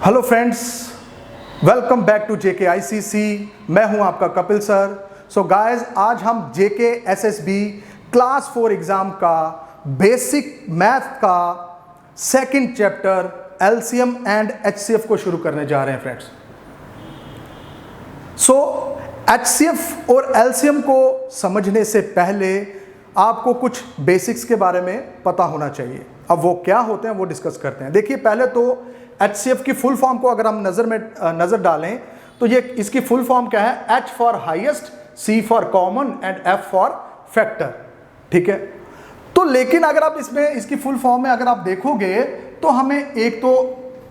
Hello friends, welcome back to JKICC। मैं हूं आपका कपिल सर। सो गाइस, आज हम JKSSB क्लास 4 एग्जाम का बेसिक मैथ का second chapter LCM and HCF को शुरू करने जा रहे हैं फ्रेंड्स। सो HCF और LCM को समझने से पहले आपको कुछ बेसिक्स के बारे में पता होना चाहिए। अब वो क्या होते हैं वो डिस्कस करते हैं। देखिए, पहले तो HCF की फुल फॉर्म को अगर हम नजर डालें तो ये इसकी फुल फॉर्म क्या है? H for highest, C for common and F for factor. ठीक है, तो लेकिन अगर आप इसमें इसकी फुल फॉर्म में अगर आप देखोगे तो हमें एक तो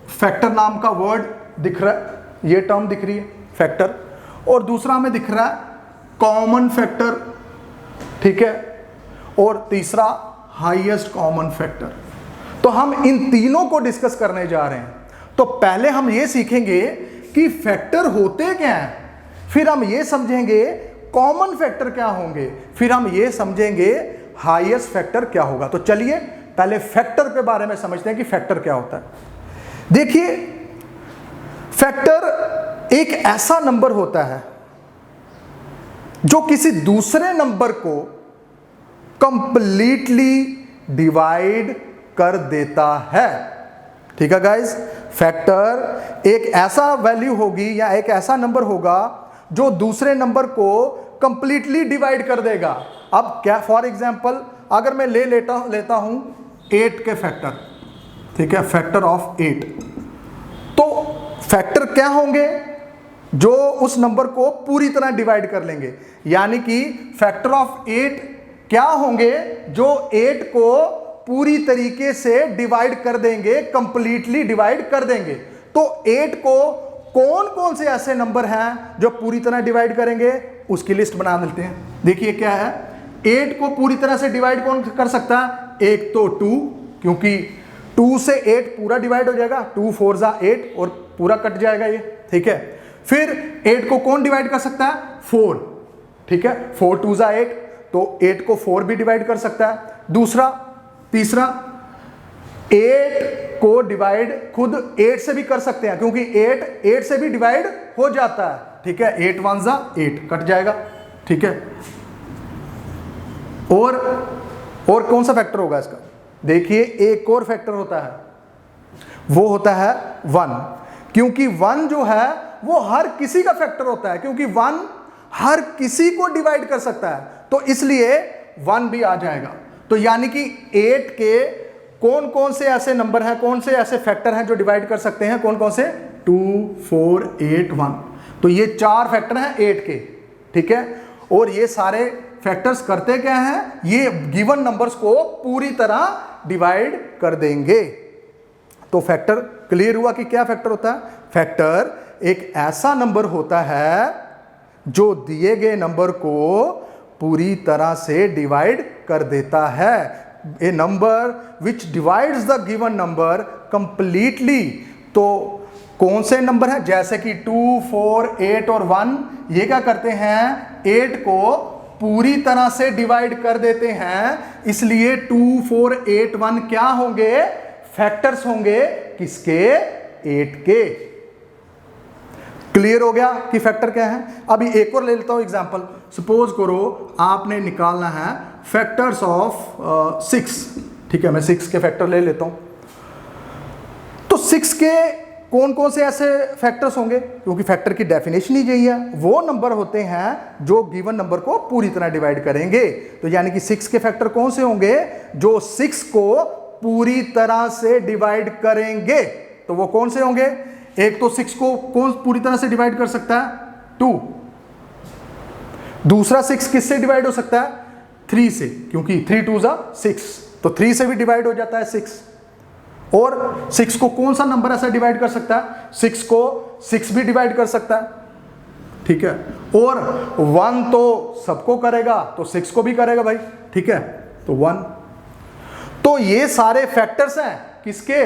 फैक्टर नाम का वर्ड दिख रहा है, ये टर्म दिख रही है फैक्टर, और दूसरा हमें दिख रहा है कॉमन फैक्टर। ठीक है, और तीसरा हाईएस्ट कॉमन फैक्टर। तो हम इन तीनों को डिस्कस करने जा रहे हैं। तो पहले हम ये सीखेंगे कि फैक्टर होते क्या हैं, फिर हम ये समझेंगे कॉमन फैक्टर क्या होंगे, फिर हम ये समझेंगे हाईएस्ट फैक्टर क्या होगा। तो चलिए पहले फैक्टर के बारे में समझते हैं कि फैक्टर क्या होता है। देखिए, फैक्टर एक ऐसा नंबर होता है जो किसी दूसरे नंबर को कंप्लीटली डिवाइड कर देता है। ठीक है गाइस, फैक्टर एक ऐसा वैल्यू होगी या एक ऐसा नंबर होगा जो दूसरे नंबर को कंप्लीटली डिवाइड कर देगा। अब क्या, फॉर एग्जांपल अगर मैं लेता हूं 8 के फैक्टर, ठीक है, फैक्टर ऑफ 8, तो फैक्टर क्या होंगे? जो उस नंबर को पूरी तरह डिवाइड कर लेंगे। यानी कि फैक्टर ऑफ 8 क्या होंगे? जो 8 को पूरी तरीके से डिवाइड कर देंगे, कंप्लीटली डिवाइड कर देंगे। तो 8 को कौन कौन से ऐसे नंबर हैं जो पूरी तरह डिवाइड करेंगे, उसकी लिस्ट बना लेते हैं। देखिए क्या है, 8 को पूरी तरह से डिवाइड कौन कर सकता है? एक तो 2, क्योंकि 2 से 8 पूरा डिवाइड हो जाएगा, 2 4 जा 8 और पूरा कट जाएगा ये। ठीक है, फिर 8 को कौन डिवाइड कर सकता है? 4। ठीक है, 4 2 जा 8, तो 8 को 4 भी डिवाइड कर सकता है। तीसरा 8 को डिवाइड खुद 8 से भी कर सकते हैं, क्योंकि 8 से भी डिवाइड हो जाता है। ठीक है, 8 1 जा 8 कट जाएगा। ठीक है, और कौन सा फैक्टर होगा इसका? देखिए, एक और फैक्टर होता है, वो होता है 1, क्योंकि 1 जो है वो हर किसी का फैक्टर होता है, क्योंकि 1 हर किसी को डिवाइड कर सकता है, तो इसलिए 1 भी आ जाएगा। तो यानी कि 8 के कौन कौन से ऐसे नंबर हैं, कौन से ऐसे फैक्टर हैं जो डिवाइड कर सकते हैं? कौन कौन से? 2 4 8 1। तो ये 4 फैक्टर हैं 8 के। ठीक है, और ये सारे फैक्टर्स करते क्या हैं? ये गिवन नंबर्स को पूरी तरह डिवाइड कर देंगे। तो फैक्टर क्लियर हुआ कि क्या फैक्टर होता है? फैक्टर एक ऐसा नंबर होता है जो दिए गए नंबर को पूरी तरह से डिवाइड कर देता है। A number which divides the given number completely. तो कौन से नंबर है? जैसे कि 2 4 8 और 1, ये क्या करते हैं? 8 को पूरी तरह से डिवाइड कर देते हैं, इसलिए 2 4 8 1 क्या होंगे? फैक्टर्स होंगे किसके? 8 के। क्लियर हो गया कि फैक्टर क्या है? अभी एक और ले लेता हूं एग्जांपल। सपोज करो आपने निकालना है फैक्टर्स ऑफ 6। ठीक है, मैं 6 के फैक्टर ले लेता हूं। तो 6 के कौन कौन से ऐसे फैक्टर्स होंगे? क्योंकि फैक्टर की डेफिनेशन ही यही है, वो नंबर होते हैं जो गिवन नंबर को पूरी तरह डिवाइड करेंगे। तो यानी कि 6 के फैक्टर कौन से होंगे? जो 6 को पूरी तरह से डिवाइड करेंगे। तो वो कौन से होंगे? एक तो 6 को कौन पूरी तरह से डिवाइड कर सकता है? 2। दूसरा 6 किससे डिवाइड हो सकता है? 3 से, क्योंकि 3 2 जा 6, तो 3 से भी डिवाइड हो जाता है 6। और 6 को कौन सा नंबर ऐसा डिवाइड कर सकता है? 6 को 6 भी डिवाइड कर सकता है। ठीक है, और 1 तो सबको करेगा, तो 6 को भी करेगा भाई। ठीक है, तो 1। तो ये सारे फैक्टर्स हैं किसके?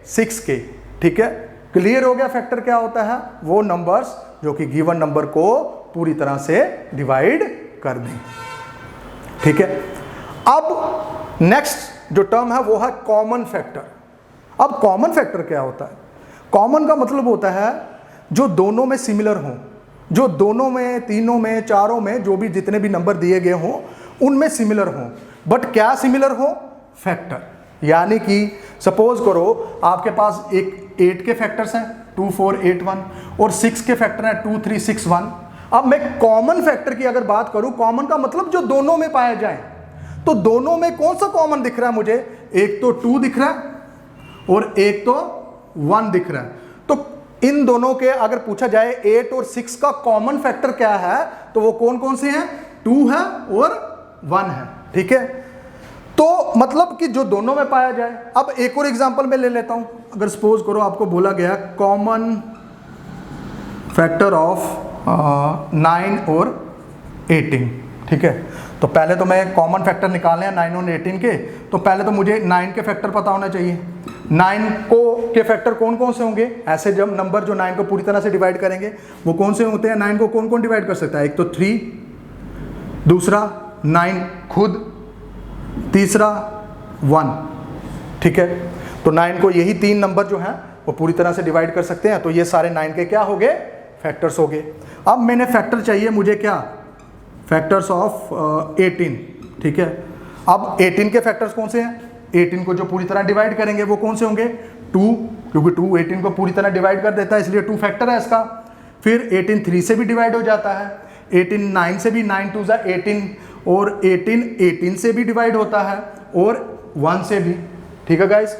6 के। ठीक है, क्लियर हो गया फैक्टर क्या होता है? वो नंबर्स जो कि गिवन नंबर को पूरी तरह से डिवाइड कर दें। ठीक है, अब नेक्स्ट जो टर्म है वो है कॉमन फैक्टर। अब कॉमन फैक्टर क्या होता है? कॉमन का मतलब होता है जो दोनों में सिमिलर हो, जो दोनों में, तीनों में, चारों में, जो भी जितने भी नंबर दिए गए हों उनमें सिमिलर हो। बट क्या सिमिलर हो? फैक्टर। यानी कि सपोज करो आपके पास एक 8 के फैक्टर्स हैं 2 4 8 1 और 6 के फैक्टर हैं 2 3 6 1। अब मैं कॉमन फैक्टर की अगर बात करूं, कॉमन का मतलब जो दोनों में पाया जाए, तो दोनों में कौन सा कॉमन दिख रहा है मुझे? एक तो 2 दिख रहा है और एक तो 1 दिख रहा है। तो इन दोनों के अगर पूछा जाए 8 और 6 का कॉमन फैक्टर क्या है, तो वो कौन कौन से हैं? 2 है और 1 है। ठीक है, तो मतलब कि जो दोनों में पाया जाए। अब एक और एग्जांपल मैं ले लेता हूं। अगर सपोज करो आपको बोला गया कॉमन फैक्टर ऑफ 9 और 18। ठीक है, तो पहले तो मैं कॉमन फैक्टर निकालने हैं 9 और 18 के, तो पहले तो मुझे 9 के फैक्टर पता होना चाहिए। 9 को के फैक्टर कौन कौन से होंगे? ऐसे जब नंबर जो 9 को पूरी तरह से डिवाइड करेंगे वो कौन से होते हैं? 9 को कौन कौन डिवाइड कर सकता है? एक तो 3, दूसरा 9 खुद, तीसरा 1। ठीक है, तो 9 को यही 3 नंबर जो हैं वो पूरी तरह से डिवाइड कर सकते हैं। तो ये सारे 9 के क्या हो गए? फैक्टर्स हो गए। अब मैंने फैक्टर चाहिए मुझे क्या? Factors of 18। ठीक है, अब 18 के फैक्टर्स कौन से हैं? 18 को जो पूरी तरह डिवाइड करेंगे वो कौन से होंगे? 2, क्योंकि 2 18 को पूरी तरह डिवाइड कर देता है इसलिए 2 फैक्टर है इसका। फिर 18 3 से भी डिवाइड हो जाता है, 18 9 से भी, 9 2 जा 18, और 18 18 से भी डिवाइड होता है और 1 से भी। ठीक है गाइस,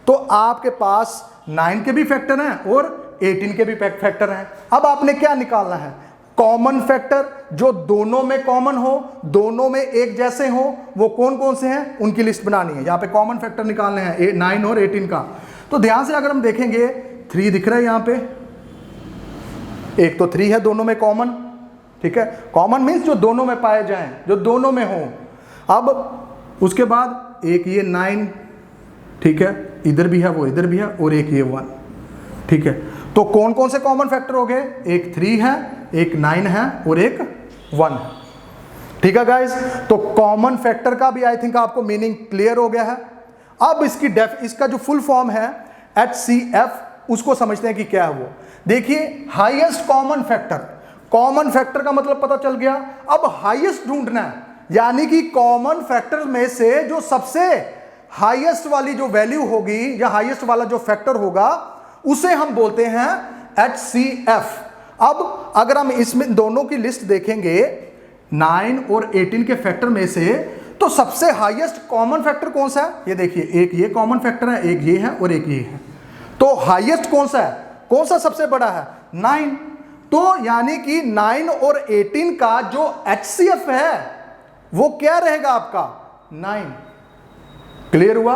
तो आपके पास 9 के भी फैक्टर हैं और 18 के भी फैक्टर हैं। अब आपने क्या निकालना है? कॉमन फैक्टर जो दोनों में कॉमन हो, दोनों में एक जैसे हो, वो कौन कौन से हैं उनकी लिस्ट बनानी है। यहां पे कॉमन फैक्टर निकालने हैं 9 और 18 का। तो ध्यान से अगर हम देखेंगे 3 दिख रहा है यहां पे, एक तो 3 है दोनों में कॉमन। ठीक है, कॉमन मीन्स जो दोनों में पाए जाएं, जो दोनों में हो। अब उसके बाद एक ये 9, ठीक है, इधर भी है वो इधर भी है, और एक ये 1। ठीक है, तो कौन कौन से कॉमन फैक्टर हो गए? एक 3 है, एक 9 है और एक 1 है। ठीक है गाइस, तो कॉमन फैक्टर का भी आई थिंक आपको मीनिंग क्लियर हो गया है। अब इसका जो फुल फॉर्म है HCF, उसको समझते हैं कि क्या है वो। देखिए, highest common factor, common factor का मतलब पता चल गया। अब हाईएस्ट ढूंढना है, यानी कि कॉमन फैक्टर में से जो सबसे हाईएस्ट वाली जो वैल्यू होगी या हाईएस्ट वाला जो फैक्टर होगा उसे हम बोलते हैं HCF। अब अगर हम इसमें दोनों की लिस्ट देखेंगे 9 और 18 के फैक्टर में से, तो सबसे हाईएस्ट कॉमन फैक्टर कौन सा है? ये देखिए, एक ये कॉमन फैक्टर है, एक ये है और एक ये है। तो हाईएस्ट कौन सा है? कौन सा सबसे बड़ा है? 9। तो यानी कि 9 और 18 का जो HCF है वो क्या रहेगा आपका? 9। क्लियर हुआ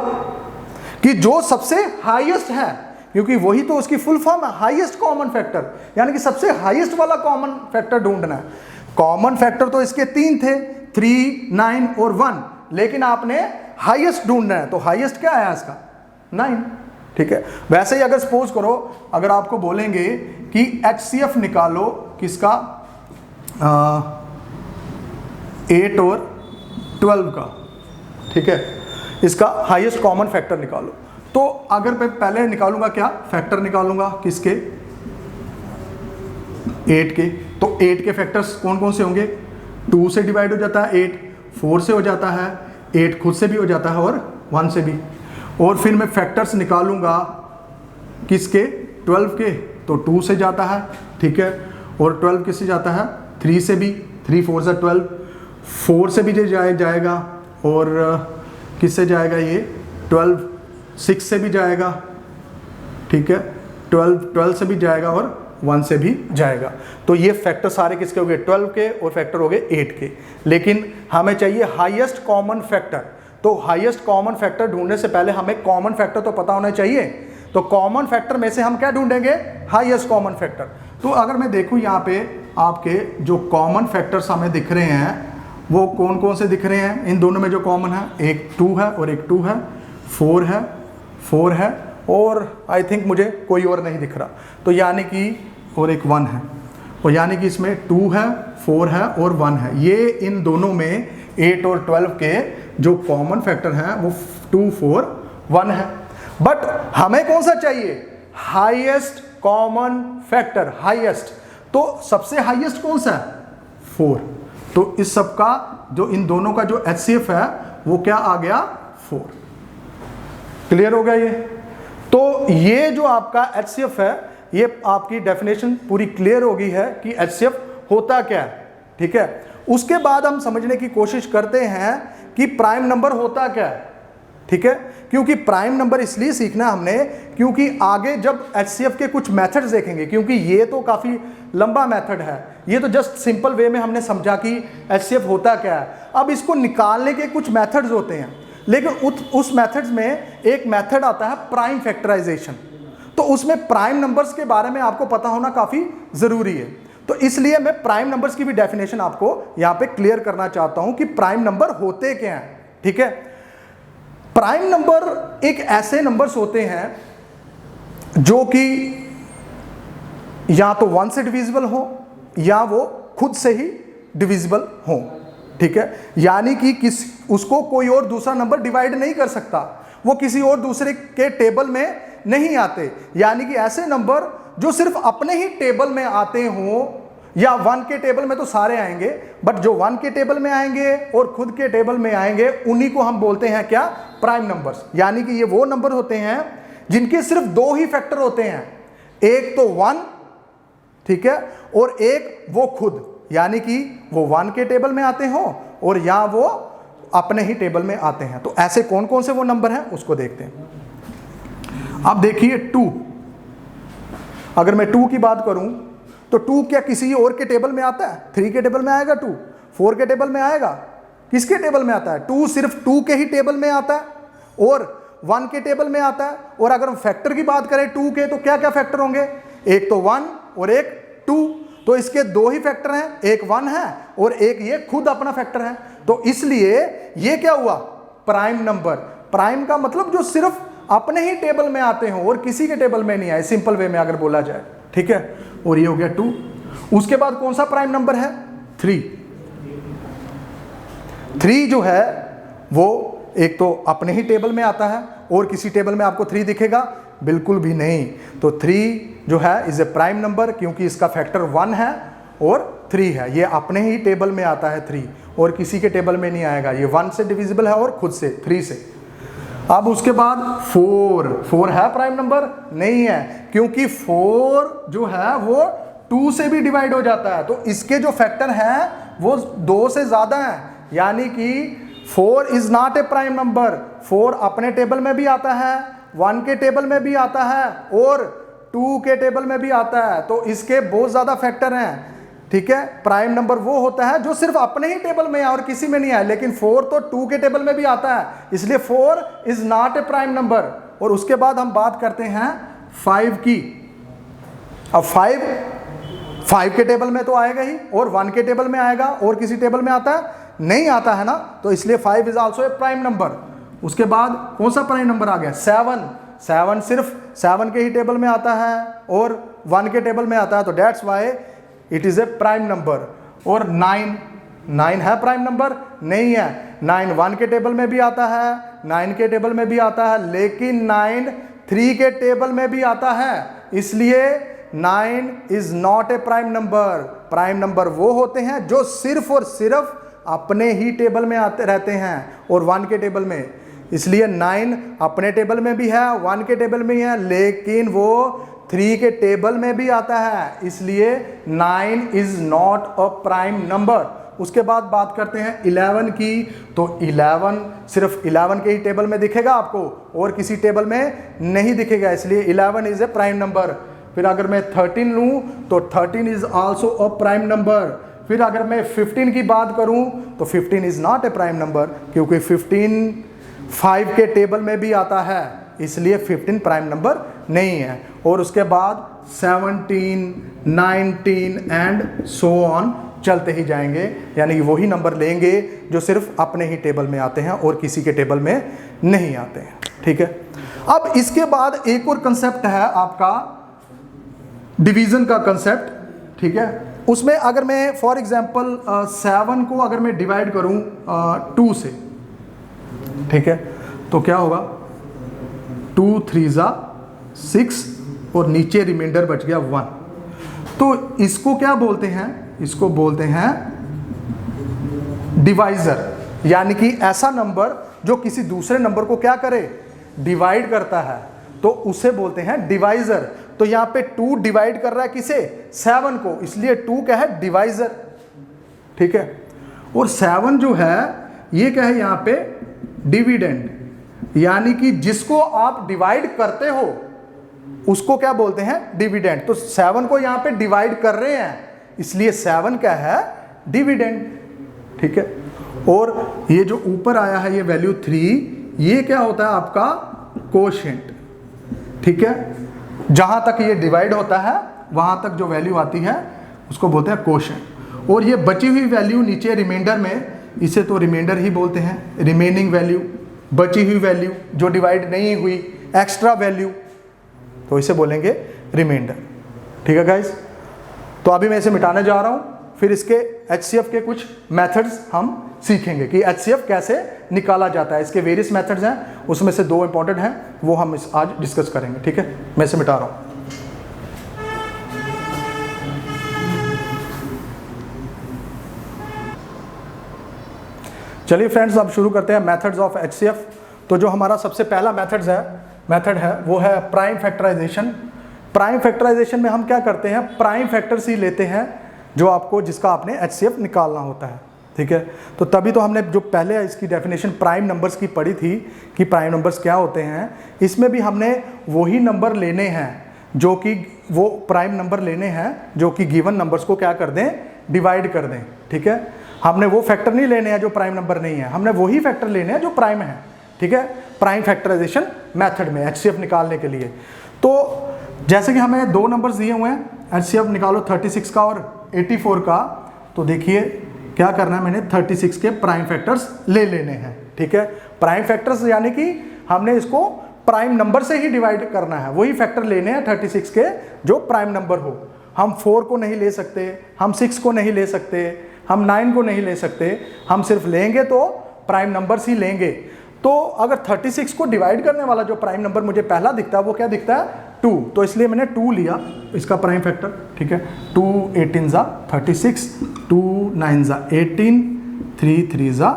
कि जो सबसे हाईएस्ट है, क्योंकि वही तो उसकी फुल फॉर्म है, हाईएस्ट कॉमन फैक्टर, यानी कि सबसे हाईएस्ट वाला कॉमन फैक्टर ढूंढना है। कॉमन फैक्टर तो इसके 3 थे, 3 9 और 1, लेकिन आपने हाईएस्ट ढूंढना है, तो हाईएस्ट क्या है इसका? 9। ठीक है, वैसे ही अगर सपोज करो, अगर आपको बोलेंगे कि HCF निकालो किसका? 8 और 12 का। ठीक है, इसका हाईएस्ट कॉमन फैक्टर निकालो। तो अगर मैं पहले निकालूंगा क्या? फैक्टर निकालूंगा किसके? 8 के। तो 8 के फैक्टर्स कौन कौन से होंगे? 2 से डिवाइड हो जाता है 8, 4 से हो जाता है 8, खुद से भी हो जाता है और 1 से भी। और फिर मैं फैक्टर्स निकालूंगा किसके? 12 के। तो 2 से जाता है, ठीक है, और 12 किससे जाता है? 3 से भी, 3 4 से 12, 4 से भी जाएगा, और किससे जाएगा ये? 12 6 से भी जाएगा, ठीक है, 12 से भी जाएगा और 1 से भी जाएगा। तो ये फैक्टर सारे किसके हो गए? 12 के, और फैक्टर हो गए 8 के। लेकिन हमें चाहिए हाईएस्ट कॉमन फैक्टर। तो हाईएस्ट कॉमन फैक्टर ढूंढने से पहले हमें कॉमन फैक्टर तो पता होना चाहिए। तो कॉमन फैक्टर में से हम क्या ढूंढेंगे? Highest common factor. तो अगर मैं देखूं यहाँ पे आपके जो कॉमन फैक्टर्स हमें दिख रहे हैं वो कौन कौन से दिख रहे हैं? इन दोनों में जो कॉमन है, एक 2 है और एक 2 है, 4 है और आई थिंक मुझे कोई और नहीं दिख रहा, तो यानी कि और एक 1 है, और यानी कि इसमें 2 है, 4 है और 1 है। ये इन दोनों में 8 और 12 के जो कॉमन फैक्टर हैं वो 2 4 1 है। बट हमें कौन सा चाहिए? हाईएस्ट कॉमन फैक्टर, हाईएस्ट, तो सबसे हाईएस्ट कौन सा है? 4। तो इस सब का जो इन दोनों का जो HCF है वो क्या आ गया? 4। क्लियर हो गया ये? तो ये जो आपका HCF है, ये आपकी डेफिनेशन पूरी क्लियर हो गई है कि HCF होता क्या है, ठीक है। उसके बाद हम समझने की कोशिश करते हैं कि प्राइम नंबर होता क्या है, ठीक है। क्योंकि प्राइम नंबर इसलिए सीखना हमने क्योंकि आगे जब HCF के कुछ मेथड्स देखेंगे, क्योंकि ये तो काफ़ी लंबा मेथड है, ये तो जस्ट सिंपल वे में हमने समझा कि HCF होता क्या है। अब इसको निकालने के कुछ मेथड्स होते हैं, लेकिन उस मेथड्स में एक मेथड आता है प्राइम फैक्टराइजेशन। तो उसमें प्राइम नंबर्स के बारे में आपको पता होना काफ़ी ज़रूरी है। तो इसलिए मैं प्राइम नंबर्स की भी डेफिनेशन आपको यहाँ पे क्लियर करना चाहता हूँ कि प्राइम नंबर होते क्या हैं, ठीक है। प्राइम नंबर एक ऐसे नंबर्स होते हैं जो कि या तो 1 से डिविजिबल हो या वो खुद से ही डिविजिबल हो, ठीक है। यानी कि उसको कोई और दूसरा नंबर डिवाइड नहीं कर सकता, वो किसी और दूसरे के टेबल में नहीं आते। यानी कि ऐसे नंबर जो सिर्फ अपने ही टेबल में आते हों, या 1 के टेबल में तो सारे आएंगे, बट जो 1 के टेबल में आएंगे और खुद के टेबल में आएंगे, उन्हीं को हम बोलते हैं क्या? Prime numbers. यानी कि ये वो नंबर होते हैं जिनके सिर्फ 2 ही फैक्टर होते हैं, एक तो 1, ठीक है, और एक वो खुद, यानी कि वो 1 के टेबल में आते हो और या वो अपने ही टेबल में आते हैं। तो ऐसे कौन कौन से वो नंबर हैं उसको देखते हैं। अब देखिए 2, अगर मैं 2 की बात करूं तो 2 क्या किसी और के टेबल में आता है? 3 के टेबल में आएगा 2, 4 के टेबल में आएगा, किसके टेबल में आता है? 2 सिर्फ 2 के ही टेबल में आता है और 1 के टेबल में आता है। और अगर हम फैक्टर की बात करें 2 के, तो क्या क्या फैक्टर होंगे? एक तो 1 और एक 2, तो इसके 2 ही फैक्टर हैं, एक 1 है और एक ये खुद अपना फैक्टर है। तो इसलिए ये क्या हुआ? Prime number. प्राइम का मतलब जो सिर्फ अपने ही टेबल में आते हो और किसी के टेबल में नहीं आए, सिंपल वे में अगर बोला जाए, ठीक है। और ये हो गया 2। उसके बाद कौन सा प्राइम नंबर है? 3। 3 जो है वो एक तो अपने ही टेबल में आता है और किसी टेबल में आपको 3 दिखेगा? बिल्कुल भी नहीं। तो 3 जो है इज ए प्राइम नंबर क्योंकि इसका फैक्टर 1 है और 3 है। ये अपने ही टेबल में आता है 3 और किसी के टेबल में नहीं आएगा। ये 1 से डिविजिबल है और खुद से 3 से। अब उसके बाद 4 है प्राइम नंबर? नहीं है, क्योंकि 4 जो है वो 2 से भी डिवाइड हो जाता है। तो इसके जो फैक्टर हैं वो 2 से ज़्यादा हैं, यानी कि 4 is not a prime number. 4 अपने टेबल में भी आता है, 1 के टेबल में भी आता है और 2 के टेबल में भी आता है। तो इसके बहुत ज़्यादा फैक्टर हैं, ठीक है। प्राइम नंबर वो होता है जो सिर्फ अपने ही टेबल में है और किसी में नहीं है, लेकिन 4 तो 2 के टेबल में भी आता है, इसलिए 4 is not a prime number. और उसके बाद हम बात करते हैं 5 की। अब 5 के टेबल में तो आएगा ही और 1 के टेबल में आएगा और किसी टेबल में आता है? नहीं आता है ना, तो इसलिए 5 is also a prime number. उसके बाद कौन सा प्राइम नंबर आ गया? 7 सिर्फ 7 के ही टेबल में आता है और 1 के टेबल में आता है, तो that's why it is a prime number. और 9 है प्राइम नंबर? नहीं है। 9 1 के टेबल में भी आता है, 9 के टेबल में भी आता है, लेकिन 9 3 के टेबल में भी आता है, इसलिए 9 is not a prime number. Prime number वो होते हैं जो सिर्फ और सिर्फ अपने ही टेबल में आते रहते हैं और 1 के टेबल में। इसलिए 9 अपने टेबल में भी है, 1 के टेबल में है, लेकिन वो 3 के टेबल में भी आता है, इसलिए 9 is not a prime number. उसके बाद बात करते हैं 11 की। तो 11 सिर्फ 11 के ही टेबल में दिखेगा आपको और किसी टेबल में नहीं दिखेगा, इसलिए 11 इज ए प्राइम नंबर। फिर अगर मैं 13 लूँ तो 13 is also a prime number. फिर अगर मैं 15 की बात करूँ तो 15 is not a prime number, क्योंकि 15 5 के टेबल में भी आता है, इसलिए 15 प्राइम नंबर नहीं है। और उसके बाद 17, 19 एंड सो ऑन चलते ही जाएंगे, यानी कि वही नंबर लेंगे जो सिर्फ अपने ही टेबल में आते हैं और किसी के टेबल में नहीं आते हैं, ठीक है। अब इसके बाद एक और कंसेप्ट है आपका डिवीजन का कंसेप्ट, ठीक है। उसमें अगर मैं फॉर एग्जांपल 7 को अगर मैं डिवाइड करूं 2 से, ठीक है, तो क्या होगा? 2 3 जा 6 और नीचे रिमाइंडर बच गया 1। तो इसको क्या बोलते हैं, इसको बोलते हैं डिवाइजर, यानी कि ऐसा नंबर जो किसी दूसरे नंबर को क्या करे, डिवाइड करता है, तो उसे बोलते हैं डिवाइजर। तो यहां पे 2 डिवाइड कर रहा है किसे, 7 को, इसलिए 2 क्या है, डिवाइजर। ठीक है, और 7 जो है ये क्या है यहां पे, डिविडेंड, यानी कि जिसको आप डिवाइड करते हो उसको क्या बोलते हैं, डिविडेंड। तो 7 को यहां पे डिवाइड कर रहे हैं, इसलिए 7 क्या है, डिविडेंड। ठीक है, और ये जो ऊपर आया है ये वैल्यू 3, ये क्या होता है आपका कोशेंट। ठीक है, जहां तक ये डिवाइड होता है वहां तक जो वैल्यू आती है उसको बोलते हैं कोशेंट। और ये बची हुई वैल्यू नीचे रिमाइंडर में, इसे तो रिमाइंडर ही बोलते हैं, रिमेनिंग वैल्यू, बची हुई वैल्यू जो डिवाइड नहीं हुई, एक्स्ट्रा वैल्यू, तो इसे बोलेंगे रिमाइंडर। ठीक है गाइस, तो अभी मैं इसे मिटाने जा रहा हूं, फिर इसके HCF के कुछ मेथड्स हम सीखेंगे कि HCF कैसे निकाला जाता है। इसके वेरियस मेथड्स हैं, उसमें से 2 इंपॉर्टेंट हैं, वो हम आज डिस्कस करेंगे। ठीक है, मैं इसे मिटा रहा हूं। चलिए फ्रेंड्स, अब शुरू करते हैं मेथड्स ऑफ HCF। तो जो हमारा सबसे पहला मेथड है वो है प्राइम फैक्टराइजेशन। प्राइम फैक्टराइजेशन में हम क्या करते हैं, प्राइम फैक्टर्स ही लेते हैं जो आपको, जिसका आपने HCF निकालना होता है। ठीक है, तो तभी तो हमने जो पहले इसकी डेफिनेशन प्राइम नंबर्स की पढ़ी थी कि प्राइम नंबर्स क्या होते हैं, इसमें भी हमने वही नंबर लेने हैं जो कि वो प्राइम नंबर लेने हैं जो कि गिवन नंबर्स को क्या कर दें, डिवाइड कर दें। ठीक है, हमने वो फैक्टर नहीं लेने हैं जो प्राइम नंबर नहीं है, हमने वही फैक्टर लेने हैं जो प्राइम है। ठीक है, प्राइम फैक्टराइजेशन मेथड में HCF निकालने के लिए। तो जैसे कि हमें 2 नंबर्स दिए हुए हैं, HCF निकालो 36 का और 84 का। तो देखिए क्या करना है, मैंने 36 के प्राइम फैक्टर्स ले लेने हैं। ठीक है, प्राइम फैक्टर्स यानी कि हमने इसको प्राइम नंबर से ही डिवाइड करना है, वही फैक्टर लेने हैं 36 के जो प्राइम नंबर हो। हम 4 को नहीं ले सकते, हम 6 को नहीं ले सकते, हम 9 को नहीं ले सकते, हम सिर्फ लेंगे तो प्राइम नंबर्स ही लेंगे। तो अगर 36 को डिवाइड करने वाला जो प्राइम नंबर मुझे पहला दिखता है वो क्या दिखता है, 2। तो इसलिए मैंने 2 लिया इसका प्राइम फैक्टर। ठीक है, 2 18 ज़ा 36, 2 9 ज़ा 18, 3 3 ज़ा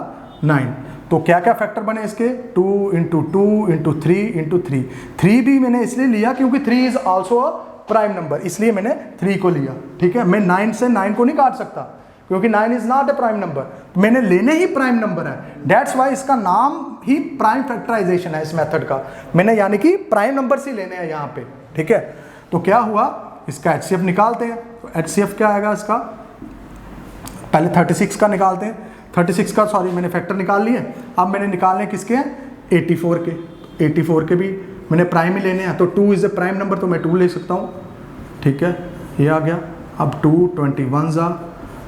9। तो क्या क्या फैक्टर बने इसके, 2 इंटू 2 इंटू 3 इंटू 3। 3 भी मैंने इसलिए लिया क्योंकि 3 is also a prime number, इसलिए मैंने 3 को लिया। ठीक है, मैं 9 से 9 को नहीं काट सकता क्योंकि 9 is not a prime number, मैंने लेने ही प्राइम नंबर है। दैट्स वाई इसका नाम ही प्राइम फैक्टराइजेशन है इस मेथड का। मैंने यानी कि प्राइम नंबर ही लेने हैं यहाँ पे। ठीक है, तो क्या हुआ, इसका HCF निकालते हैं। तो HCF क्या आएगा इसका, पहले 36 का निकालते हैं। 36 का सॉरी मैंने फैक्टर निकाल लिए, अब मैंने निकालने किसके हैं, 84 के। 84 के भी मैंने प्राइम ही लेने हैं, तो 2 इज ए प्राइम नंबर, तो मैं 2 ले सकता हूँ। ठीक है, ये आ गया। अब 2 21 ज़ा,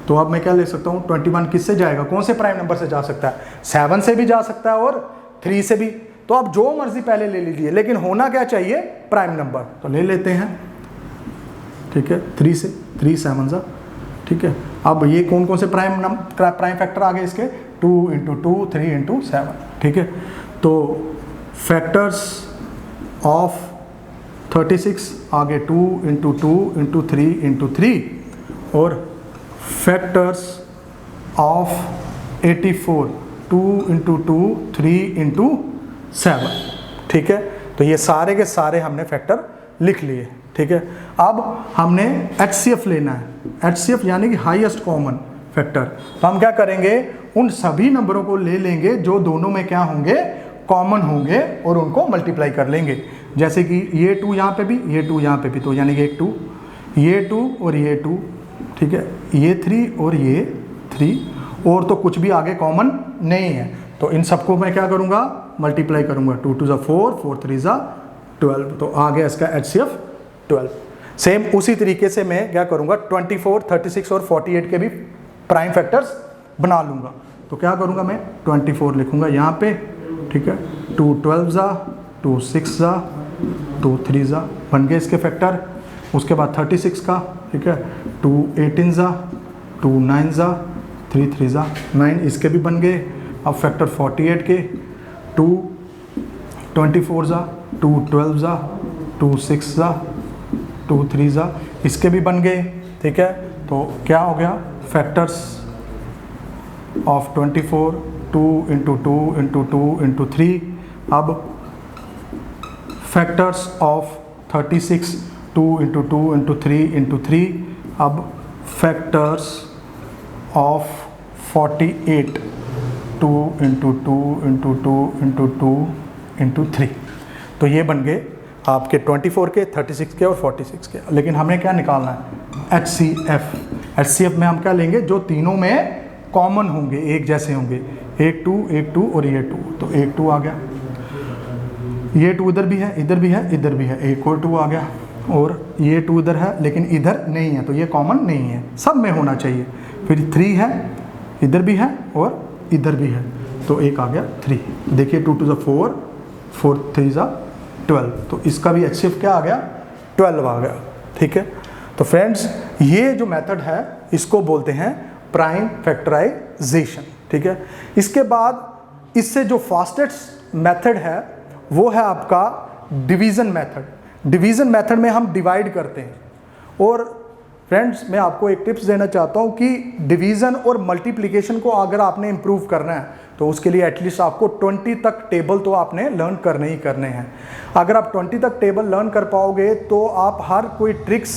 तो अब मैं क्या ले सकता हूँ, 21 किससे जाएगा, कौन से प्राइम नंबर से जा सकता है, 7 से भी जा सकता है और 3 से भी। तो अब जो मर्जी पहले ले लीजिए, लेकिन होना क्या चाहिए, प्राइम नंबर। तो ले लेते हैं। ठीक है, 3 से, 3 7 ज़ा। ठीक है, अब ये कौन कौन से प्राइम फैक्टर आ गए इसके, 2 इंटू 2 3 इंटू 7। ठीक है, तो फैक्टर्स ऑफ 36 आ गए 2 इंटू 2 इंटू 3 इंटू 3, और फैक्टर्स ऑफ 84 2 इंटू 2 3 इंटू 7। ठीक है, तो ये सारे के सारे हमने फैक्टर लिख लिए। ठीक है, अब हमने HCF लेना है। HCF यानी कि हाईएस्ट कॉमन फैक्टर। तो हम क्या करेंगे, उन सभी नंबरों को ले लेंगे जो दोनों में क्या होंगे, कॉमन होंगे, और उनको मल्टीप्लाई कर लेंगे। जैसे कि ये 2 यहाँ पे भी, ये 2 यहाँ पे भी, तो यानी कि एक 2, ये 2 और ये 2। ठीक है, ये 3 और ये 3, और तो कुछ भी आगे कॉमन नहीं है, तो इन सबको मैं क्या करूँगा, मल्टीप्लाई करूँगा। 2 2 ज़ा 4, 4 3 ज़ा 12, तो आ गया इसका HCF 12। सेम उसी तरीके से मैं क्या करूँगा, 24 36 और 48 के भी प्राइम फैक्टर्स बना लूँगा। तो क्या करूँगा, मैं 24 लिखूँगा यहाँ पे। ठीक है, 2 12 ज़ा, 2 6 ज़ा, 2 3 ज़ा, बन गए इसके फैक्टर। उसके बाद 36 का, ठीक है, 2 18 ज़ा, 2 9 ज़ा, 3 3 ज़ा 9, इसके भी बन गए। अब फैक्टर 48 के, 2 24 ज़ा, 2 12 ज़ा, 2 6 ज़ा, 2 3 ज़ा, इसके भी बन गए, ठीक है। तो क्या हो गया, factors of 24, 2 into 2 into 2 into 3। अब factors of 36, 2 into 2 into 3 into 3। अब factors of 48, 2 into 2 into 2 into 2 into 3। तो ये बन गए आपके 24 के, 36 के और 46 के। लेकिन हमें क्या निकालना है, HCF। HCF में हम क्या लेंगे, जो तीनों में कॉमन होंगे, एक जैसे होंगे, 1 2 और ये 2। तो 1 2 आ गया, ये 2 इधर भी है, इधर भी है, इधर भी है, एक और 2 आ गया, और ये 2 इधर है लेकिन इधर नहीं है, तो ये कॉमन नहीं है, सब में होना चाहिए। फिर 3 है, इधर भी है और इधर भी है, तो एक आ गया 3। देखिए 2 2 4, 4 3 12। तो इसका भी HCF क्या आ गया, 12 आ गया, ठीक है। तो फ्रेंड्स, ये जो मेथड है इसको बोलते हैं प्राइम फैक्टराइजेशन, ठीक है। इसके बाद इससे जो फास्टेस्ट मेथड है वो है आपका डिवीज़न मेथड। डिवीज़न मेथड में हम डिवाइड करते हैं। और फ्रेंड्स, मैं आपको एक टिप्स देना चाहता हूँ कि डिवीज़न और मल्टीप्लिकेशन को अगर आपने इम्प्रूव करना है तो उसके लिए एटलीस्ट आपको 20 तक टेबल तो आपने लर्न करने ही करने हैं। अगर आप 20 तक टेबल लर्न कर पाओगे तो आप हर कोई ट्रिक्स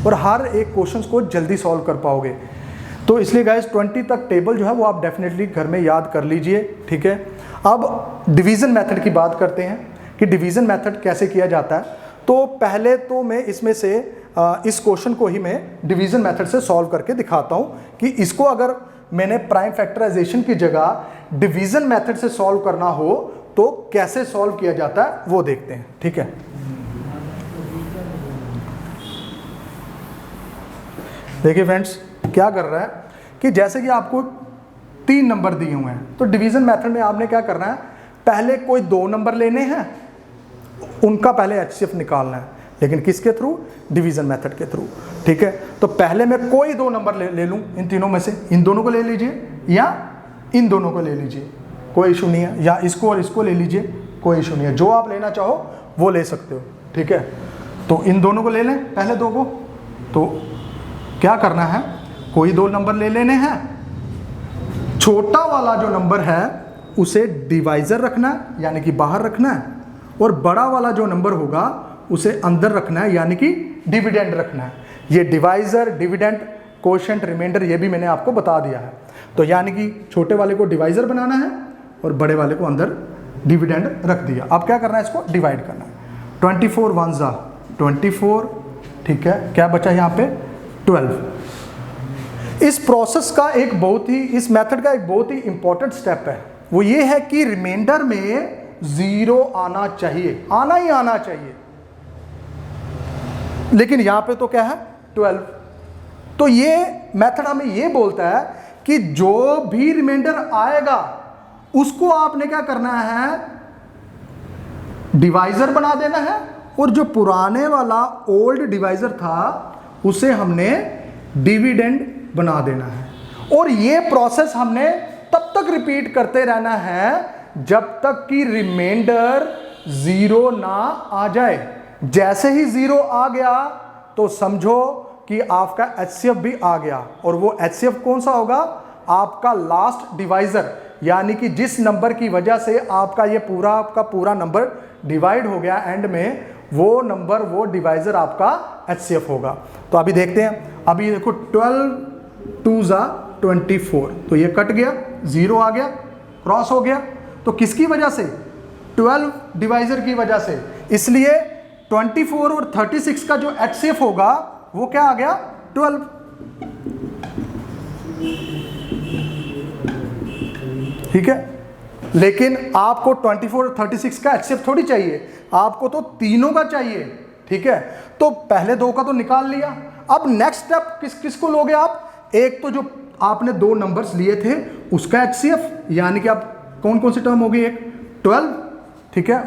और हर एक क्वेश्चंस को जल्दी सॉल्व कर पाओगे। तो इसलिए गाइस 20 तक टेबल जो है वो आप डेफिनेटली घर में याद कर लीजिए, ठीक है। अब डिवीज़न मेथड की बात करते हैं कि डिवीज़न मेथड कैसे किया जाता है। तो पहले तो मैं इसमें से इस क्वेश्चन को ही मैं डिवीज़न मेथड से सॉल्व करके दिखाता हूँ कि इसको अगर मैंने प्राइम फैक्टराइजेशन की जगह डिवीज़न मेथड से सॉल्व करना हो तो कैसे सॉल्व किया जाता है वो देखते हैं, ठीक है। देखिए फ्रेंड्स, क्या कर रहा है कि जैसे कि आपको 3 नंबर दिए हुए हैं, तो डिवीज़न मेथड में आपने क्या करना है, पहले कोई 2 नंबर लेने हैं, उनका पहले HCF निकालना है, लेकिन किसके थ्रू, डिवीज़न मेथड के थ्रू, ठीक है। तो पहले मैं कोई 2 नंबर ले लूँ इन तीनों में से, इन दोनों को ले लीजिए या इन दोनों को ले लीजिए, कोई इशू नहीं है, या इसको और इसको ले लीजिए, कोई इशू नहीं है, जो आप लेना चाहो वो ले सकते हो, ठीक है। तो इन दोनों को ले लें, पहले 2 को। तो क्या करना है, कोई 2 नंबर ले लेने हैं, छोटा वाला जो नंबर है उसे डिवाइज़र रखना है यानी कि बाहर रखना है, और बड़ा वाला जो नंबर होगा उसे अंदर रखना है यानी कि डिविडेंड रखना है। ये डिवाइज़र, डिविडेंड, कोशेंट, रिमाइंडर ये भी मैंने आपको बता दिया है। तो यानी कि छोटे वाले को डिवाइज़र बनाना है और बड़े वाले को अंदर डिविडेंड रख दिया। अब क्या करना है, इसको डिवाइड करना है। 24 1 ज़ा 24, ठीक है, क्या बचा यहाँ पे 12। इस प्रोसेस का एक बहुत ही, इस मेथड का एक बहुत ही इंपॉर्टेंट स्टेप है, वो ये है कि रिमाइंडर में 0 आना चाहिए, आना ही आना चाहिए। लेकिन यहां पे तो क्या है 12। तो ये मेथड हमें ये बोलता है कि जो भी रिमाइंडर आएगा उसको आपने क्या करना है, डिवाइजर बना देना है, और जो पुराने वाला ओल्ड डिवाइजर था उसे हमने डिविडेंड बना देना है। और ये प्रोसेस हमने तब तक रिपीट करते रहना है जब तक कि रिमाइंडर 0 ना आ जाए। जैसे ही 0 आ गया तो समझो कि आपका HCF भी आ गया, और वो HCF कौन सा होगा, आपका लास्ट डिवाइजर, यानी कि जिस नंबर की वजह से आपका ये पूरा का पूरा नंबर डिवाइड हो गया एंड में, वो नंबर, वो डिवाइजर आपका HCF होगा। तो अभी देखते हैं, अभी देखो 12 2 ज़ा 24, तो ये कट गया, 0 आ गया, क्रॉस हो गया, तो किसकी वजह से, 12 डिवाइजर की वजह से। इसलिए 24 और 36 का जो HCF होगा वो क्या आ गया 12। ठीक है, लेकिन आपको 24 और 36 का HCF थोड़ी चाहिए, आपको तो तीनों का चाहिए। ठीक है, तो पहले 2 का तो निकाल लिया। अब नेक्स्ट स्टेप किसको लोगे आप, एक तो जो आपने 2 नंबर्स लिए थे उसका HCF, यानी कि आप कौन कौन सी टर्म होगी, एक 12, ठीक है,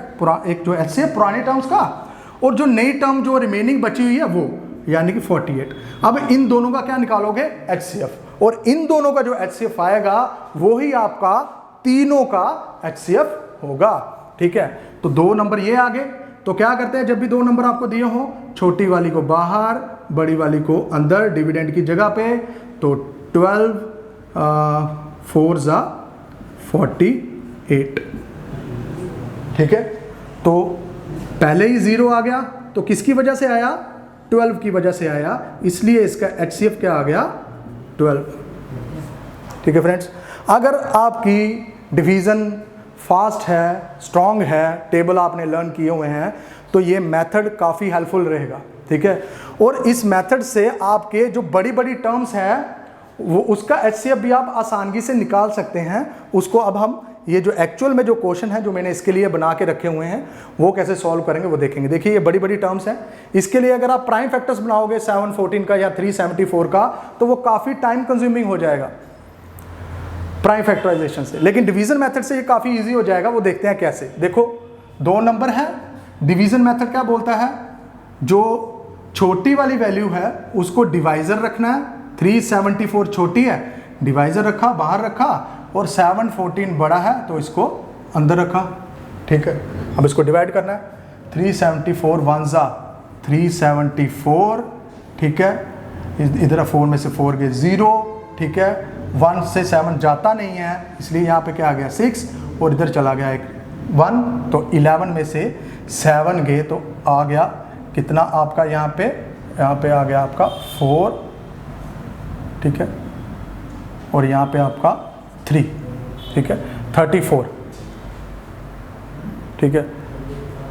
एक जो HCF पुराने टर्म्स का, और जो नई टर्म जो रिमेनिंग बची हुई है वो, यानी कि 48। अब इन दोनों का क्या निकालोगे, HCF, और इन दोनों का जो HCF आएगा वो ही आपका तीनों का HCF होगा। ठीक है, तो 2 नंबर ये आ गए, तो क्या करते हैं, जब भी दो नंबर आपको दिए हो, छोटी वाली को बाहर, बड़ी वाली को अंदर, डिविडेंड की जगह पे। तो 12 4 ज़ा 48, ठीक है। तो पहले ही 0 आ गया, तो किसकी वजह से आया, 12 की वजह से आया, इसलिए इसका HCF क्या आ गया, 12। ठीक है फ्रेंड्स, अगर आपकी डिवीज़न फास्ट है, स्ट्रॉन्ग है, टेबल आपने लर्न किए हुए हैं, तो ये मेथड काफ़ी हेल्पफुल रहेगा। ठीक है, और इस मेथड से आपके जो बड़ी बड़ी टर्म्स हैं वो उसका HCF भी आप आसानी से निकाल सकते हैं। उसको अब हम ये जो एक्चुअल में जो क्वेश्चन है जो मैंने इसके लिए बना के रखे हुए हैं वो कैसे सॉल्व करेंगे वो देखेंगे। देखिए ये बड़ी बड़ी टर्म्स हैं, इसके लिए अगर आप प्राइम फैक्टर्स बनाओगे 714 का या 374 का तो वो काफ़ी टाइम कंज्यूमिंग हो जाएगा प्राइम फैक्टराइजेशन से, लेकिन डिवीजन मेथड से ये काफ़ी इजी हो जाएगा। वो देखते हैं कैसे। देखो दो नंबर है, डिवीजन मेथड क्या बोलता है, जो छोटी वाली वैल्यू है उसको डिवाइजर रखना है। 374 छोटी है, डिवाइजर रखा, बाहर रखा, और 714 बड़ा है तो इसको अंदर रखा। ठीक है, अब इसको डिवाइड करना है। 374 1 ज़ा 374, ठीक है, इधर 4 में से 4 गए 0, ठीक है, 1 से 7 जाता नहीं है इसलिए यहाँ पे क्या आ गया 6, और इधर चला गया एक 1, तो 11 में से 7 गए तो आ गया कितना आपका यहाँ पे आ गया आपका 4, ठीक है, और यहाँ पे आपका 3, ठीक है, 34, ठीक है।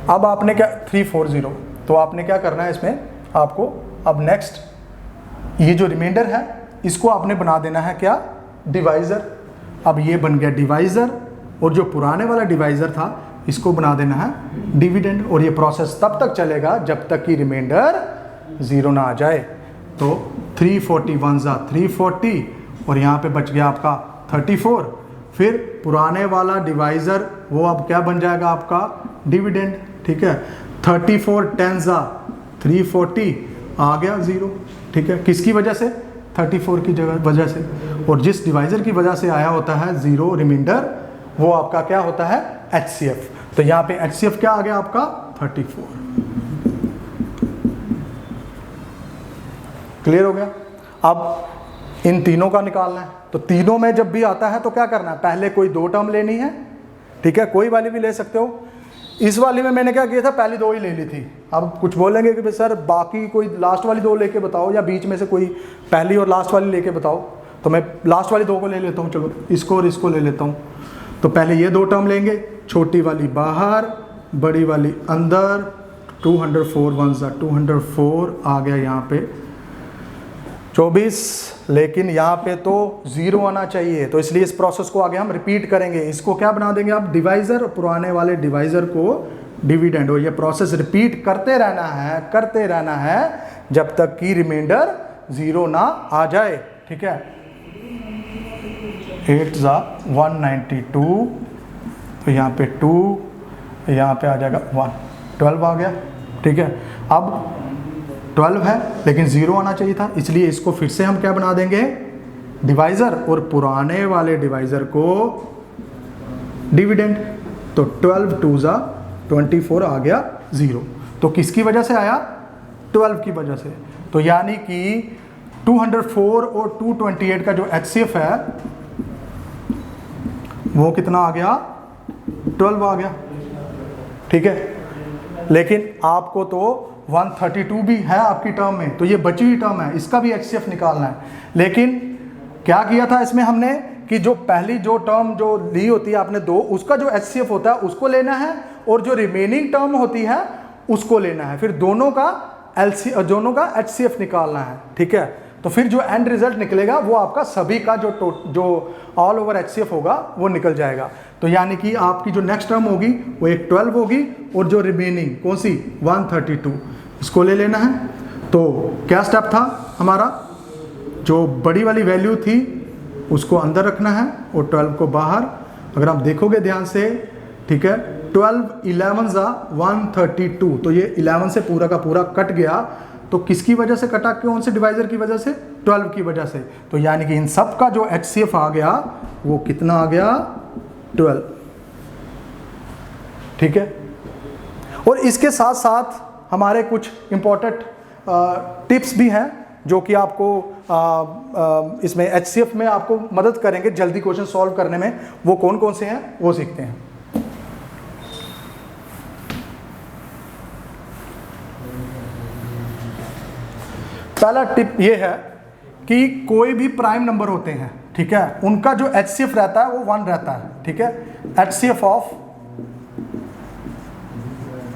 अब आपने क्या 340, तो आपने क्या करना है इसमें, आपको अब नेक्स्ट ये जो रिमाइंडर है इसको आपने बना देना है क्या, डिवाइज़र। अब ये बन गया डिवाइज़र, और जो पुराने वाला डिवाइज़र था इसको बना देना है डिविडेंड, और ये प्रोसेस तब तक चलेगा जब तक कि रिमाइंडर 0 ना आ जाए। तो 341 ज़ा 340, और यहाँ पे बच गया आपका 34, फिर पुराने वाला डिवाइज़र वो अब क्या बन जाएगा आपका डिविडेंड। ठीक है, 34 10 ज़ा 340 आ गया 0, ठीक है, किसकी वजह से, 34 की वजह से, और जिस डिवाइज़र की वजह से आया होता है 0 रिमाइंडर वो आपका क्या होता है HCF। तो यहाँ पे HCF क्या आ गया आपका 34। क्लियर हो गया। अब इन तीनों का निकालना है, तो तीनों में जब भी आता है तो क्या करना है, पहले कोई दो टर्म लेनी है, ठीक है, कोई वाली भी ले सकते हो। इस वाली में मैंने क्या किया था, पहली दो ही ले ली थी। अब कुछ बोलेंगे कि सर बाकी कोई लास्ट वाली दो लेके बताओ, या बीच में से कोई पहली और लास्ट वाली लेके बताओ, तो मैं लास्ट वाली दो को ले लेता हूँ। चलो इसको और इसको ले लेता हूँ। तो पहले ये दो टर्म लेंगे, छोटी वाली बाहर, बड़ी वाली अंदर। 204 1 ज़ा 204 आ गया यहाँ पे 24, लेकिन यहाँ पे तो 0 आना चाहिए, तो इसलिए इस प्रोसेस को आगे हम रिपीट करेंगे। इसको क्या बना देंगे आप डिवाइज़र, पुराने वाले डिवाइज़र को डिविडेंड, और ये प्रोसेस रिपीट करते रहना है जब तक कि रिमाइंडर 0 ना आ जाए। ठीक है, 8 ज़ा 192, तो यहाँ पे 2, यहाँ पे आ जाएगा 1, 12 आ गया। ठीक है, अब 12 है लेकिन 0 आना चाहिए था, इसलिए इसको फिर से हम क्या बना देंगे डिवाइज़र, और पुराने वाले डिवाइज़र को डिविडेंड। तो 12 2 ज़ा 24 आ गया 0, तो किसकी वजह से आया, 12 की वजह से। तो यानी कि 204 और 228 का जो HCF है वो कितना आ गया, 12 आ गया। ठीक है, लेकिन आपको तो 132 भी है आपकी टर्म में, तो ये बची हुई टर्म है, इसका भी HCF निकालना है। लेकिन क्या किया था इसमें हमने कि जो पहली जो टर्म जो ली होती है आपने दो, उसका जो HCF होता है उसको लेना है, और जो रिमेनिंग टर्म होती है उसको लेना है, फिर दोनों का HCF निकालना है। ठीक है, तो फिर जो एंड रिजल्ट निकलेगा वो आपका सभी का जो ऑल ओवर HCF होगा वो निकल जाएगा। तो यानी कि आपकी जो नेक्स्ट टर्म होगी वो एक 12 होगी, और जो रिमेनिंग कौन सी 132 इसको ले लेना है। तो क्या स्टेप था हमारा, जो बड़ी वाली वैल्यू थी उसको अंदर रखना है और 12 को बाहर। अगर आप देखोगे ध्यान से, ठीक है, 12 11 ज़ा 132, तो ये 11 से पूरा का पूरा कट गया, तो किसकी वजह से कटा, कौन से डिवाइज़र की वजह से, 12 की वजह से। तो यानी कि इन सब का जो HCF आ गया वो कितना आ गया 12। ठीक है, और इसके साथ साथ हमारे कुछ इम्पोर्टेंट टिप्स भी हैं जो कि आपको इसमें HCF में आपको मदद करेंगे जल्दी क्वेश्चन सॉल्व करने में। वो कौन कौन से हैं वो सीखते हैं। पहला टिप ये है कि कोई भी प्राइम नंबर होते हैं, ठीक है, उनका जो HCF रहता है वो 1 रहता है, ठीक है। HCF of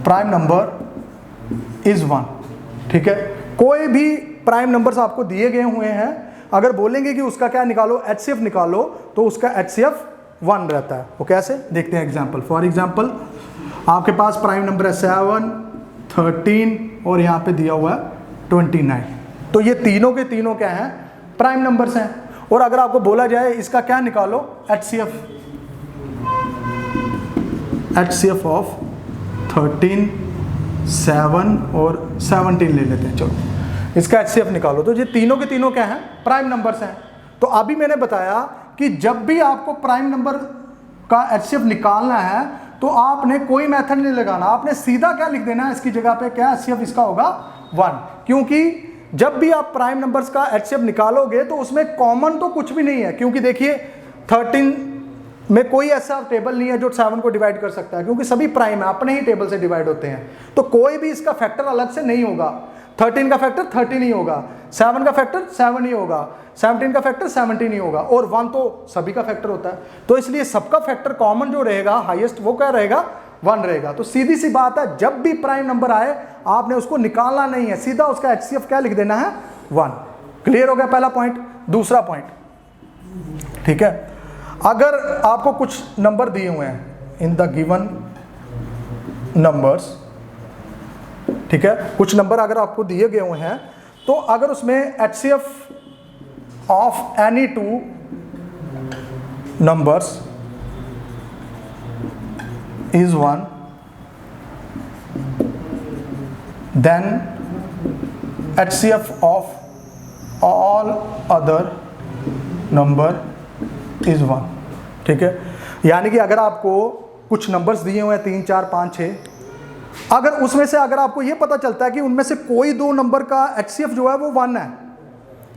prime number is 1, ठीक है। कोई भी प्राइम नंबर्स आपको दिए गए हुए हैं, अगर बोलेंगे कि उसका क्या निकालो, HCF निकालो, तो उसका HCF 1 रहता है। वो कैसे देखते हैं एग्जांपल। फॉर एग्जांपल आपके पास प्राइम नंबर है 7, 13 और यहाँ पे दिया हुआ है 29। तो ये तीनों के तीनों क्या हैं, प्राइम नंबर्स हैं। और अगर आपको बोला जाए इसका क्या निकालो, HCF ऑफ 13, 7 और 17 ले लेते हैं, चलो इसका HCF निकालो। तो ये तीनों के तीनों क्या हैं, प्राइम नंबर्स हैं। तो अभी मैंने बताया कि जब भी आपको प्राइम नंबर का HCF निकालना है तो आपने कोई मेथड नहीं लगाना, आपने सीधा क्या लिख देना है इसकी जगह पे, क्या HCF इसका होगा 1। क्योंकि जब भी आप प्राइम नंबर्स का HCF निकालोगे तो उसमें कॉमन तो कुछ भी नहीं है, क्योंकि देखिए 13 में कोई ऐसा टेबल नहीं है जो 7 को डिवाइड कर सकता है, क्योंकि सभी प्राइम है, अपने ही टेबल से डिवाइड होते हैं। तो कोई भी इसका फैक्टर अलग से नहीं होगा। 13 का फैक्टर 13 ही होगा, 7 का फैक्टर 7 ही होगा, 17 का फैक्टर 17 ही होगा, और 1 तो सभी का फैक्टर होता है। तो इसलिए सबका फैक्टर कॉमन जो रहेगा हाईएस्ट वो क्या रहेगा, 1 रहेगा। तो सीधी सी बात है, जब भी प्राइम नंबर आए आपने उसको निकालना नहीं है, सीधा उसका HCF क्या लिख देना है, 1। क्लियर हो गया पहला पॉइंट। दूसरा पॉइंट, ठीक है, अगर आपको कुछ नंबर दिए हुए हैं इन द गिवन नंबर्स, ठीक है, कुछ नंबर अगर आपको दिए गए हुए हैं, तो अगर उसमें HCF of any 2 numbers is 1, then HCF of all other number is 1, ठीक है। यानी कि अगर आपको कुछ नंबर्स दिए हुए हैं 3, 4, 5, 6, अगर उसमें से अगर आपको ये पता चलता है कि उनमें से कोई 2 नंबर का HCF जो है वो 1 है,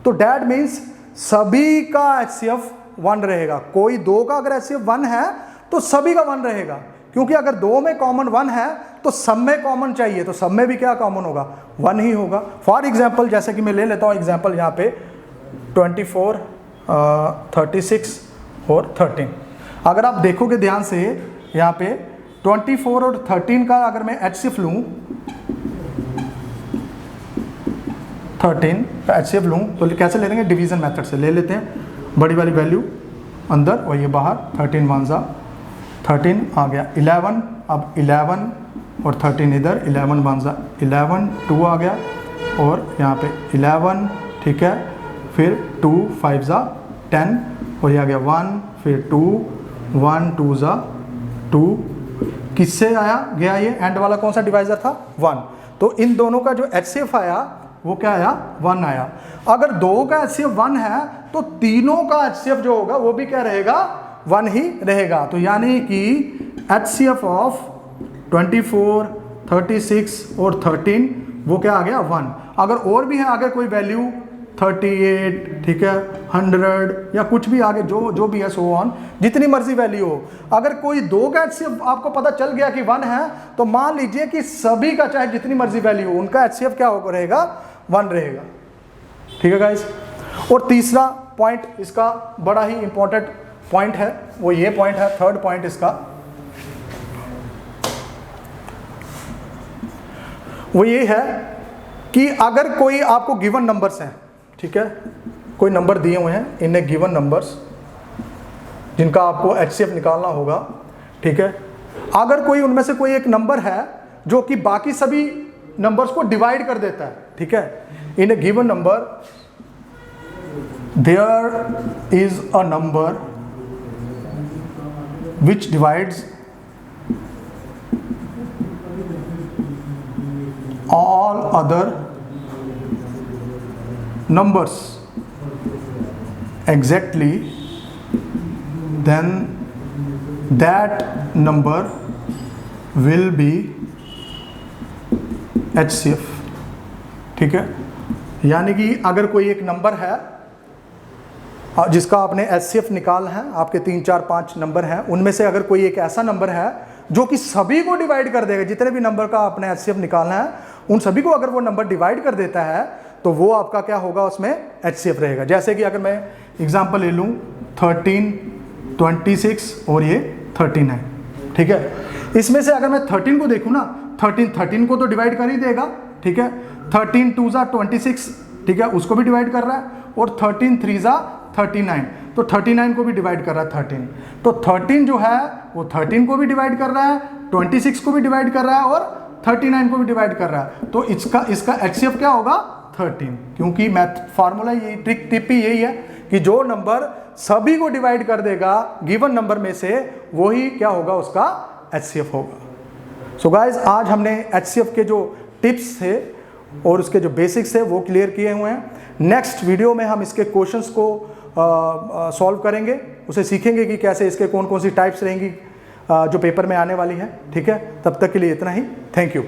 तो डैट मीन्स सभी का HCF 1 रहेगा। कोई 2 का अगर HCF 1 है तो सभी का 1 रहेगा, क्योंकि अगर 2 में कॉमन 1 है तो सब में कॉमन चाहिए, तो सब में भी क्या कॉमन होगा, 1 ही होगा। फॉर एग्जाम्पल जैसे कि मैं ले लेता हूँ एग्जाम्पल यहाँ पे 24, 36 और 13। अगर आप देखोगे ध्यान से यहाँ पे 24 और 13 का अगर मैं HCF लूँ, 13 का HCF लूँ तो कैसे ले लेंगे, डिवीजन मेथड से ले लेते हैं। बड़ी वाली वैल्यू अंदर और ये बाहर, 13 1 जा 13 आ गया 11, अब 11 और 13 इधर, 11 1 जा 11, 2 आ गया और यहाँ पे 11, ठीक है, फिर 2 5 जा 10 और ये आ गया 1, फिर 2 1 2 जा 2। किससे आया गया ये एंड वाला कौन सा डिवाइजर था, 1। तो इन दोनों का जो HCF आया वो क्या आया, 1 आया। अगर 2 का HCF 1 है तो तीनों का HCF जो होगा वो भी क्या रहेगा, 1 ही रहेगा। तो यानी कि HCF ऑफ 24, 36 और 13 वो क्या आ गया, 1। अगर और भी है आगे कोई वैल्यू 38, ठीक है, 100 या कुछ भी आगे जो भी है, सो ऑन, जितनी मर्जी वैल्यू हो, अगर कोई 2 का HCF आपको पता चल गया कि 1 है तो मान लीजिए कि सभी का चाहे जितनी मर्जी वैल्यू हो उनका HCF क्या रहेगा, 1 रहेगा। ठीक है गाइस। और तीसरा पॉइंट इसका बड़ा ही इंपॉर्टेंट पॉइंट है, वो ये पॉइंट है, थर्ड पॉइंट इसका, वो ये है कि अगर कोई आपको गिवन नंबर्स हैं, ठीक है, कोई नंबर दिए हुए हैं, इन्हें गिवन नंबर्स जिनका आपको HCF निकालना होगा, ठीक है, अगर कोई उनमें से कोई एक नंबर है जो कि बाकी सभी नंबर्स को डिवाइड कर देता है, ठीक है, in a given number there is a number which divides all other numbers exactly, then that number will be HCF, ठीक है। यानी कि अगर कोई एक नंबर है जिसका आपने HCF निकाला है, आपके 3 4 5 नंबर हैं, उनमें से अगर कोई एक ऐसा नंबर है जो कि सभी को डिवाइड कर देगा, जितने भी नंबर का आपने HCF निकालना है उन सभी को अगर वो नंबर डिवाइड कर देता है तो वो आपका क्या होगा, उसमें HCF रहेगा। जैसे कि अगर मैं एग्जांपल ले लूँ 13, 26 और ये 39, ठीक है। इसमें से अगर मैं 13 को देखूँ ना, 13 को तो डिवाइड कर ही देगा, ठीक है। 13 2 जा 26, ठीक है, उसको भी डिवाइड कर रहा है, और 13 3 जा 39, तो 39 को भी डिवाइड कर रहा है 13। तो 13 जो है वो 13 को भी डिवाइड कर रहा है, 26 को भी डिवाइड कर रहा है और 39 को भी डिवाइड कर रहा है। तो इसका HCF क्या होगा, 13, क्योंकि मैथ फार्मूला यही, ट्रिक टिप ही यही है कि जो नंबर सभी को डिवाइड कर देगा गिवन नंबर में से, वही क्या होगा, उसका HCF होगा। सो गाइज, आज हमने HCF के जो टिप्स थे और उसके जो बेसिक्स थे वो क्लियर किए हुए हैं। नेक्स्ट वीडियो में हम इसके क्वेश्चंस को सॉल्व करेंगे, उसे सीखेंगे कि कैसे इसके कौन कौन सी टाइप्स रहेंगी जो पेपर में आने वाली है, ठीक है। तब तक के लिए इतना ही, थैंक यू।